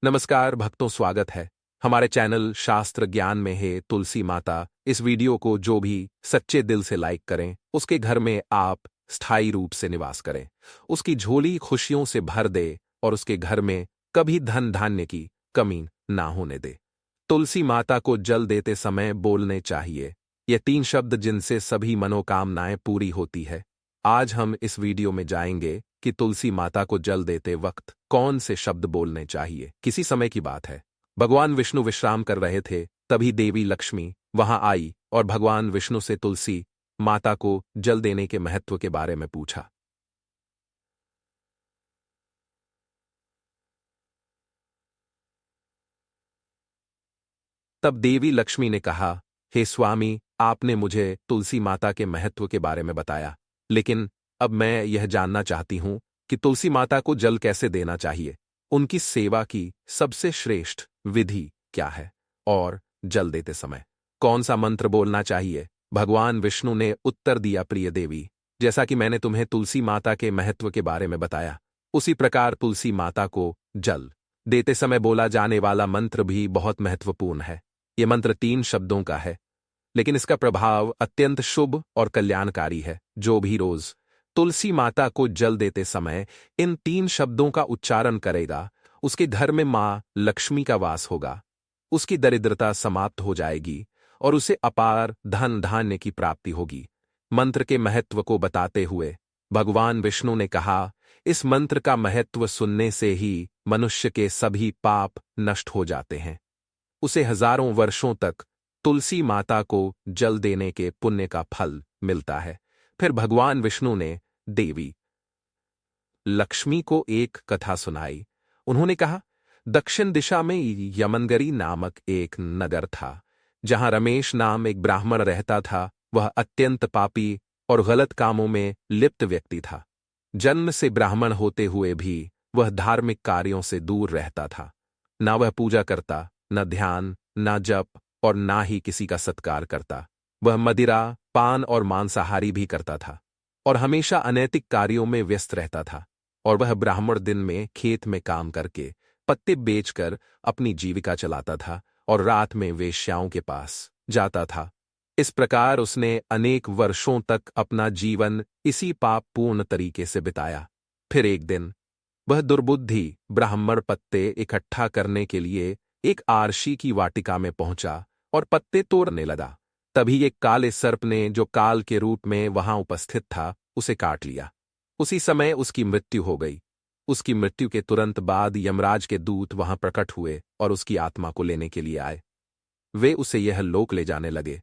नमस्कार भक्तों, स्वागत है हमारे चैनल शास्त्र ज्ञान में है तुलसी माता। इस वीडियो को जो भी सच्चे दिल से लाइक करें, उसके घर में आप स्थायी रूप से निवास करें, उसकी झोली खुशियों से भर दे और उसके घर में कभी धन धान्य की कमी ना होने दे। तुलसी माता को जल देते समय बोलने चाहिए ये 3 शब्द जिनसे सभी मनोकामनाएं पूरी होती है। आज हम इस वीडियो में जाएंगे कि तुलसी माता को जल देते वक्त कौन से शब्द बोलने चाहिए। किसी समय की बात है, भगवान विष्णु विश्राम कर रहे थे, तभी देवी लक्ष्मी वहां आई और भगवान विष्णु से तुलसी माता को जल देने के महत्व के बारे में पूछा। तब देवी लक्ष्मी ने कहा, हे स्वामी, आपने मुझे तुलसी माता के महत्व के बारे में बताया, लेकिन अब मैं यह जानना चाहती हूं कि तुलसी माता को जल कैसे देना चाहिए। उनकी सेवा की सबसे श्रेष्ठ विधि क्या है और जल देते समय कौन सा मंत्र बोलना चाहिए। भगवान विष्णु ने उत्तर दिया, प्रिय देवी, जैसा कि मैंने तुम्हें तुलसी माता के महत्व के बारे में बताया, उसी प्रकार तुलसी माता को जल देते समय बोला जाने वाला मंत्र भी बहुत महत्वपूर्ण है। यह मंत्र 3 शब्दों का है, लेकिन इसका प्रभाव अत्यंत शुभ और कल्याणकारी है। जो भी रोज तुलसी माता को जल देते समय इन 3 शब्दों का उच्चारण करेगा, उसके घर में मां लक्ष्मी का वास होगा, उसकी दरिद्रता समाप्त हो जाएगी और उसे अपार धन धान्य की प्राप्ति होगी। मंत्र के महत्व को बताते हुए भगवान विष्णु ने कहा, इस मंत्र का महत्व सुनने से ही मनुष्य के सभी पाप नष्ट हो जाते हैं। उसे हजारों वर्षों तक तुलसी माता को जल देने के पुण्य का फल मिलता है। फिर भगवान विष्णु ने देवी लक्ष्मी को एक कथा सुनाई। उन्होंने कहा, दक्षिण दिशा में यमनगरी नामक एक नगर था, जहां रमेश नाम एक ब्राह्मण रहता था। वह अत्यंत पापी और गलत कामों में लिप्त व्यक्ति था। जन्म से ब्राह्मण होते हुए भी वह धार्मिक कार्यों से दूर रहता था। ना वह पूजा करता, न ध्यान, न जप और ना ही किसी का सत्कार करता। वह मदिरा, पान और मांसाहारी भी करता था और हमेशा अनैतिक कार्यों में व्यस्त रहता था। और वह ब्राह्मण दिन में खेत में काम करके पत्ते बेचकर अपनी जीविका चलाता था और रात में वेश्याओं के पास जाता था। इस प्रकार उसने अनेक वर्षों तक अपना जीवन इसी पापपूर्ण तरीके से बिताया। फिर एक दिन वह दुर्बुद्धि ब्राह्मण पत्ते इकट्ठा करने के लिए एक आरशी की वाटिका में पहुंचा और पत्ते तोड़ने लगा। तभी एक काले सर्प ने, जो काल के रूप में वहां उपस्थित था, उसे काट लिया। उसी समय उसकी मृत्यु हो गई। उसकी मृत्यु के तुरंत बाद यमराज के दूत वहां प्रकट हुए और उसकी आत्मा को लेने के लिए आए। वे उसे यह लोक ले जाने लगे।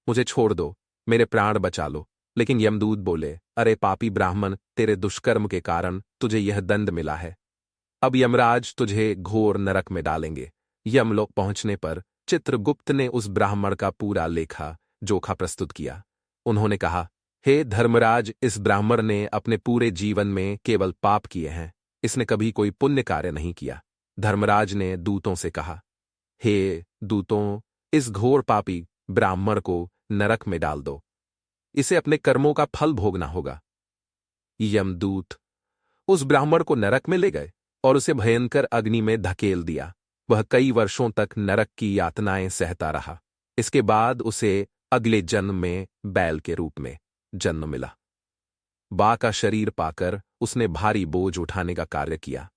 मुझे छोड़ दो, मेरे प्राण बचा लो। लेकिन यमदूत बोले, अरे पापी ब्राह्मण, तेरे दुष्कर्म के कारण तुझे यह दंड मिला है। अब यमराज तुझे घोर नरक में डालेंगे। यमलोक पहुंचने पर चित्रगुप्त ने उस ब्राह्मण का पूरा लेखा जोखा प्रस्तुत किया। उन्होंने कहा, हे धर्मराज, इस ब्राह्मण ने अपने पूरे जीवन में केवल पाप किए हैं, इसने कभी कोई पुण्य कार्य नहीं किया। धर्मराज ने दूतों से कहा, हे दूतों, इस घोर पापी ब्राह्मण को नरक में डाल दो, इसे अपने कर्मों का फल भोगना होगा। यमदूत उस ब्राह्मण को नरक में ले गए और उसे भयंकर अग्नि में धकेल दिया। वह कई वर्षों तक नरक की यातनाएं सहता रहा। इसके बाद उसे अगले जन्म में बैल के रूप में जन्म मिला। बा का शरीर पाकर उसने भारी बोझ उठाने का कार्य किया।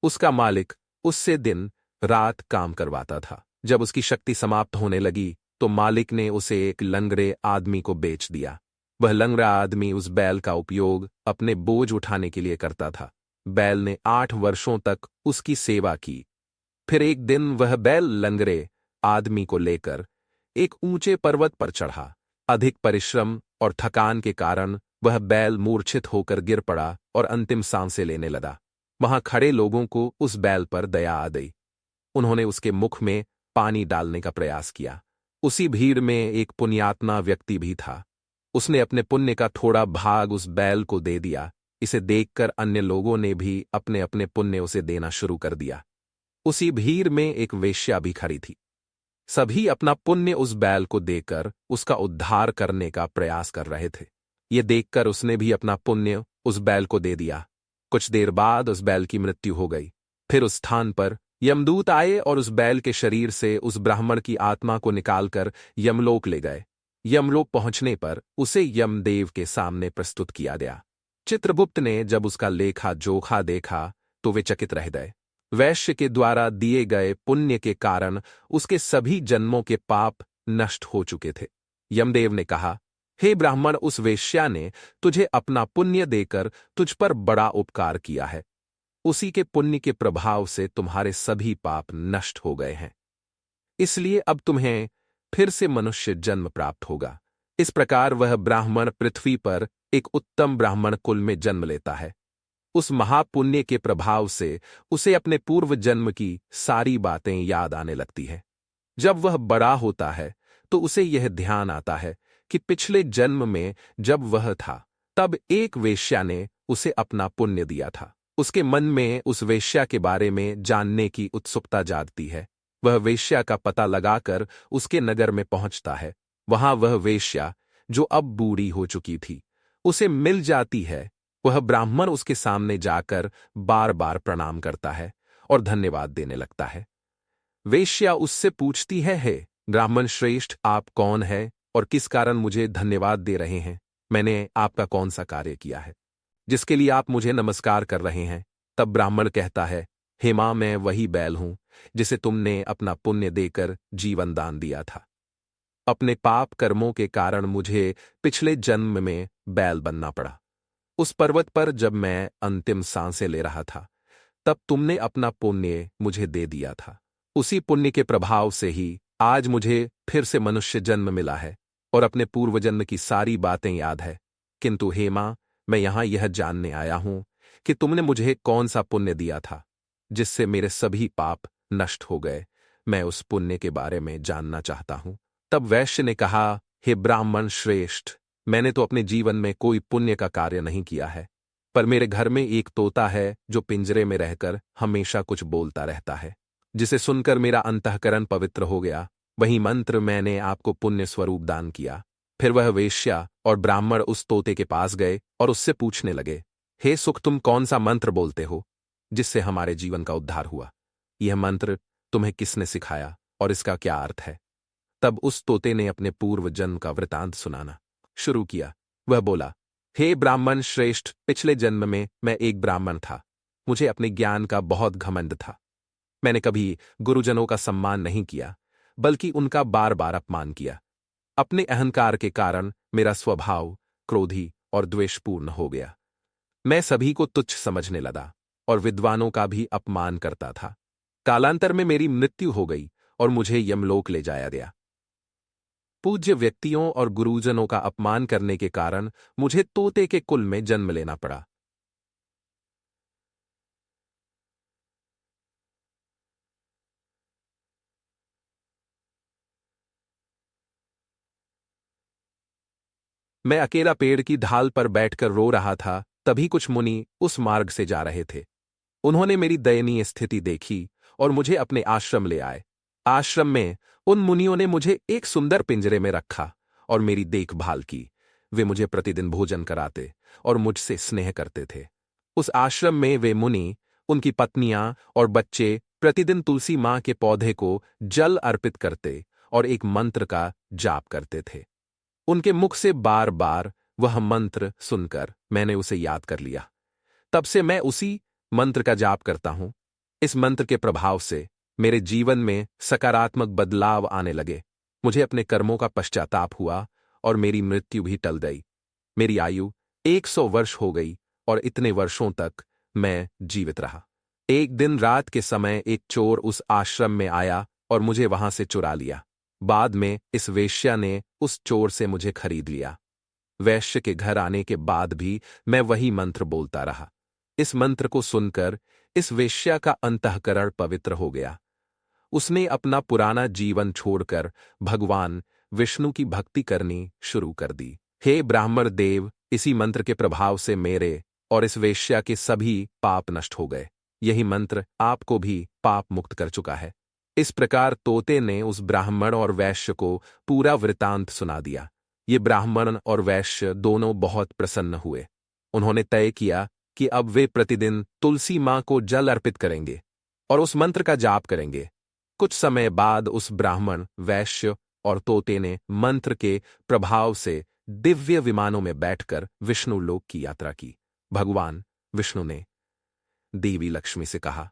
उसका मालिक उससे दिन रात काम करवाता था। जब उसकी शक्ति समाप्त होने लगी तो मालिक ने उसे एक लंगड़े आदमी को बेच दिया। वह लंगड़ा आदमी उस बैल का उपयोग अपने बोझ उठाने के लिए करता था। बैल ने 8 वर्षों तक उसकी सेवा की। फिर एक दिन वह बैल लंगड़े आदमी को लेकर एक ऊंचे पर्वत पर चढ़ा। अधिक परिश्रम और थकान के कारण वह बैल मूर्छित होकर गिर पड़ा और अंतिम सांसें लेने लगा। वहां खड़े लोगों को उस बैल पर दया आ गई। उन्होंने उसके मुख में पानी डालने का प्रयास किया। उसी भीड़ में एक पुण्यात्मा व्यक्ति भी था। उसने अपने पुण्य का थोड़ा भाग उस बैल को दे दिया। इसे देखकर अन्य लोगों ने भी अपने अपने पुण्य उसे देना शुरू कर दिया। उसी भीड़ में एक वेश्या भी खड़ी थी। सभी अपना पुण्य उस बैल को देकर उसका उद्धार करने का प्रयास कर रहे थे। ये देखकर उसने भी अपना पुण्य उस बैल को दे दिया। कुछ देर बाद उस बैल की मृत्यु हो गई। फिर उस स्थान पर यमदूत आए और उस बैल के शरीर से उस ब्राह्मण की आत्मा को निकालकर यमलोक ले गए। यमलोक पहुंचने पर उसे यमदेव के सामने प्रस्तुत किया गया। चित्रगुप्त ने जब उसका लेखा जोखा देखा तो वे चकित रह गए। वैश्य के द्वारा दिए गए पुण्य के कारण उसके सभी जन्मों के पाप नष्ट हो चुके थे। यमदेव ने कहा, हे ब्राह्मण, उस वेश्या ने तुझे अपना पुण्य देकर तुझ पर बड़ा उपकार किया है। उसी के पुण्य के प्रभाव से तुम्हारे सभी पाप नष्ट हो गए हैं। इसलिए अब तुम्हें फिर से मनुष्य जन्म प्राप्त होगा। इस प्रकार वह ब्राह्मण पृथ्वी पर एक उत्तम ब्राह्मण कुल में जन्म लेता है। उस महापुण्य के प्रभाव से उसे अपने पूर्व जन्म की सारी बातें याद आने लगती है। जब वह बड़ा होता है तो उसे यह ध्यान आता है कि पिछले जन्म में जब वह था तब एक वेश्या ने उसे अपना पुण्य दिया था। उसके मन में उस वेश्या के बारे में जानने की उत्सुकता जागती है। वह वेश्या का पता लगाकर उसके नगर में पहुंचता है। वहां वह वेश्या, जो अब बूढ़ी हो चुकी थी, उसे मिल जाती है। वह ब्राह्मण उसके सामने जाकर बार बार प्रणाम करता है और धन्यवाद देने लगता है। वेश्या उससे पूछती है, हे ब्राह्मण श्रेष्ठ, आप कौन है और किस कारण मुझे धन्यवाद दे रहे हैं? मैंने आपका कौन सा कार्य किया है जिसके लिए आप मुझे नमस्कार कर रहे हैं? तब ब्राह्मण कहता है, हे मां, मैं वही बैल हूं जिसे तुमने अपना पुण्य देकर जीवन दान दिया था। अपने पाप कर्मों के कारण मुझे पिछले जन्म में बैल बनना पड़ा। उस पर्वत पर जब मैं अंतिम सांसें ले रहा था तब तुमने अपना पुण्य मुझे दे दिया था। उसी पुण्य के प्रभाव से ही आज मुझे फिर से मनुष्य जन्म मिला है और अपने पूर्व जन्म की सारी बातें याद है। किंतु हे मां, मैं यहां यह जानने आया हूं कि तुमने मुझे कौन सा पुण्य दिया था जिससे मेरे सभी पाप नष्ट हो गए। मैं उस पुण्य के बारे में जानना चाहता हूं। तब वैश्य ने कहा, हे ब्राह्मण श्रेष्ठ, मैंने तो अपने जीवन में कोई पुण्य का कार्य नहीं किया है, पर मेरे घर में एक तोता है जो पिंजरे में रहकर हमेशा कुछ बोलता रहता है, जिसे सुनकर मेरा अंतःकरण पवित्र हो गया। वही मंत्र मैंने आपको पुण्य स्वरूप दान किया। फिर वह वेश्या और ब्राह्मण उस तोते के पास गए और उससे पूछने लगे, हे सुख, तुम कौन सा मंत्र बोलते हो जिससे हमारे जीवन का उद्धार हुआ? यह मंत्र तुम्हें किसने सिखाया और इसका क्या अर्थ है? तब उस तोते ने अपने पूर्व जन्म का वृतांत सुनाना शुरू किया। वह बोला, हे ब्राह्मण श्रेष्ठ, पिछले जन्म में मैं एक ब्राह्मण था। मुझे अपने ज्ञान का बहुत घमंड था। मैंने कभी गुरुजनों का सम्मान नहीं किया, बल्कि उनका बार बार अपमान किया। अपने अहंकार के कारण मेरा स्वभाव क्रोधी और द्वेषपूर्ण हो गया। मैं सभी को तुच्छ समझने लगा और विद्वानों का भी अपमान करता था। कालांतर में मेरी मृत्यु हो गई और मुझे यमलोक ले जाया गया। पूज्य व्यक्तियों और गुरुजनों का अपमान करने के कारण मुझे तोते के कुल में जन्म लेना पड़ा। मैं अकेला पेड़ की ढाल पर बैठकर रो रहा था, तभी कुछ मुनि उस मार्ग से जा रहे थे। उन्होंने मेरी दयनीय स्थिति देखी और मुझे अपने आश्रम ले आए। आश्रम में उन मुनियों ने मुझे एक सुंदर पिंजरे में रखा और मेरी देखभाल की। वे मुझे प्रतिदिन भोजन कराते और मुझसे स्नेह करते थे। उस आश्रम में वे मुनि, उनकी पत्नियां और बच्चे प्रतिदिन तुलसी मां के पौधे को जल अर्पित करते और एक मंत्र का जाप करते थे। उनके मुख से बार बार वह मंत्र सुनकर मैंने उसे याद कर लिया। तब से मैं उसी मंत्र का जाप करता हूं। इस मंत्र के प्रभाव से मेरे जीवन में सकारात्मक बदलाव आने लगे। मुझे अपने कर्मों का पश्चाताप हुआ और मेरी मृत्यु भी टल गई। मेरी आयु 100 वर्ष हो गई और इतने वर्षों तक मैं जीवित रहा। एक दिन रात के समय एक चोर उस आश्रम में आया और मुझे वहां से चुरा लिया। बाद में इस वेश्या ने उस चोर से मुझे खरीद लिया। वैश्य के घर आने के बाद भी मैं वही मंत्र बोलता रहा। इस मंत्र को सुनकर इस वेश्या का अंतःकरण पवित्र हो गया। उसने अपना पुराना जीवन छोड़कर भगवान विष्णु की भक्ति करनी शुरू कर दी। हे ब्राह्मण देव, इसी मंत्र के प्रभाव से मेरे और इस वेश्या के सभी पाप नष्ट हो गए। यही मंत्र आपको भी पाप मुक्त कर चुका है। इस प्रकार तोते ने उस ब्राह्मण और वैश्य को पूरा वृतांत सुना दिया। ये ब्राह्मण और वैश्य दोनों बहुत प्रसन्न हुए। उन्होंने तय किया कि अब वे प्रतिदिन तुलसी मां को जल अर्पित करेंगे और उस मंत्र का जाप करेंगे। कुछ समय बाद उस ब्राह्मण, वैश्य और तोते ने मंत्र के प्रभाव से दिव्य विमानों में बैठकर विष्णु लोक की यात्रा की। भगवान विष्णु ने देवी लक्ष्मी से कहा,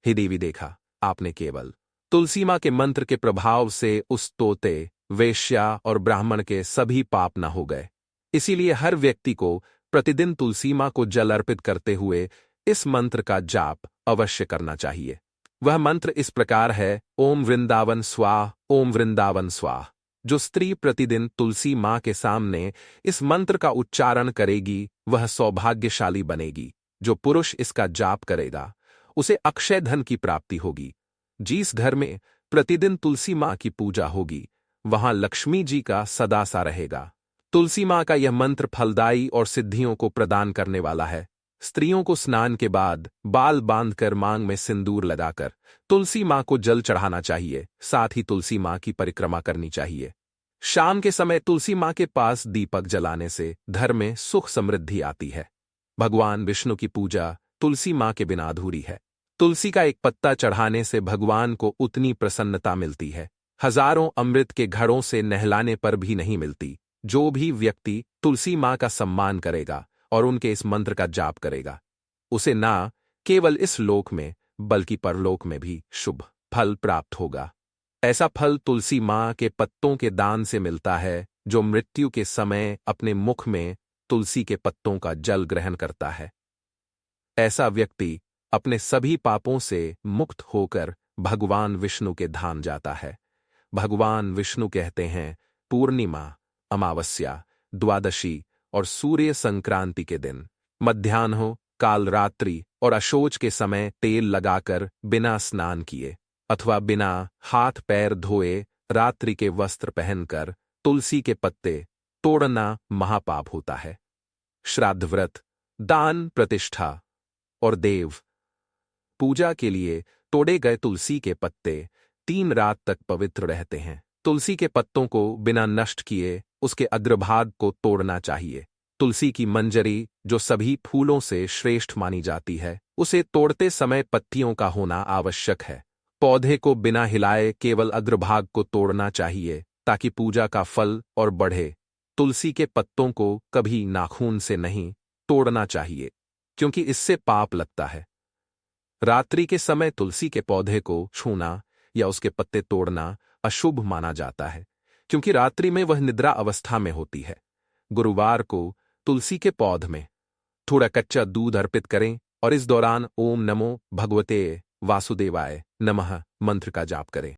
हे देवी, देखा आपने केवल तुलसी मां के मंत्र के प्रभाव से उस तोते, वेश्या और ब्राह्मण के सभी पाप न हो गए। इसीलिए हर व्यक्ति को प्रतिदिन तुलसी मां को जल अर्पित करते हुए इस मंत्र का जाप अवश्य करना चाहिए। वह मंत्र इस प्रकार है, ओम वृंदावन स्वाहा, ओम वृंदावन स्वाहा। जो स्त्री प्रतिदिन तुलसी मां के सामने इस मंत्र का उच्चारण करेगी वह सौभाग्यशाली बनेगी। जो पुरुष इसका जाप करेगा उसे अक्षय धन की प्राप्ति होगी। जिस घर में प्रतिदिन तुलसी मां की पूजा होगी वहां लक्ष्मी जी का सदा सा रहेगा। तुलसी मां का यह मंत्र फलदायी और सिद्धियों को प्रदान करने वाला है। स्त्रियों को स्नान के बाद बाल बांधकर मांग में सिंदूर लगाकर तुलसी मां को जल चढ़ाना चाहिए। साथ ही तुलसी मां की परिक्रमा करनी चाहिए। शाम के समय तुलसी मां के पास दीपक जलाने से घर में सुख समृद्धि आती है। भगवान विष्णु की पूजा तुलसी मां के बिना अधूरी है। तुलसी का एक पत्ता चढ़ाने से भगवान को उतनी प्रसन्नता मिलती है, हजारों अमृत के घड़ों से नहलाने पर भी नहीं मिलती। जो भी व्यक्ति तुलसी मां का सम्मान करेगा और उनके इस मंत्र का जाप करेगा उसे ना केवल इस लोक में बल्कि परलोक में भी शुभ फल प्राप्त होगा। ऐसा फल तुलसी मां के पत्तों के दान से मिलता है। जो मृत्यु के समय अपने मुख में तुलसी के पत्तों का जल ग्रहण करता है, ऐसा व्यक्ति अपने सभी पापों से मुक्त होकर भगवान विष्णु के धाम जाता है। भगवान विष्णु कहते हैं, पूर्णिमा, अमावस्या, द्वादशी और सूर्य संक्रांति के दिन, मध्याह्न, काल रात्रि और अशोच के समय तेल लगाकर बिना स्नान किए अथवा बिना हाथ पैर धोए रात्रि के वस्त्र पहनकर तुलसी के पत्ते तोड़ना महापाप होता है। श्राद्ध व्रत, दान, प्रतिष्ठा और देव पूजा के लिए तोड़े गए तुलसी के पत्ते 3 रात तक पवित्र रहते हैं। तुलसी के पत्तों को बिना नष्ट किए उसके अग्रभाग को तोड़ना चाहिए। तुलसी की मंजरी, जो सभी फूलों से श्रेष्ठ मानी जाती है, उसे तोड़ते समय पत्तियों का होना आवश्यक है। पौधे को बिना हिलाए केवल अग्रभाग को तोड़ना चाहिए ताकि पूजा का फल और बढ़े। तुलसी के पत्तों को कभी नाखून से नहीं तोड़ना चाहिए क्योंकि इससे पाप लगता है। रात्रि के समय तुलसी के पौधे को छूना या उसके पत्ते तोड़ना अशुभ माना जाता है क्योंकि रात्रि में वह निद्रा अवस्था में होती है। गुरुवार को तुलसी के पौध में थोड़ा कच्चा दूध अर्पित करें और इस दौरान ओम नमो भगवते वासुदेवाय नमः मंत्र का जाप करें।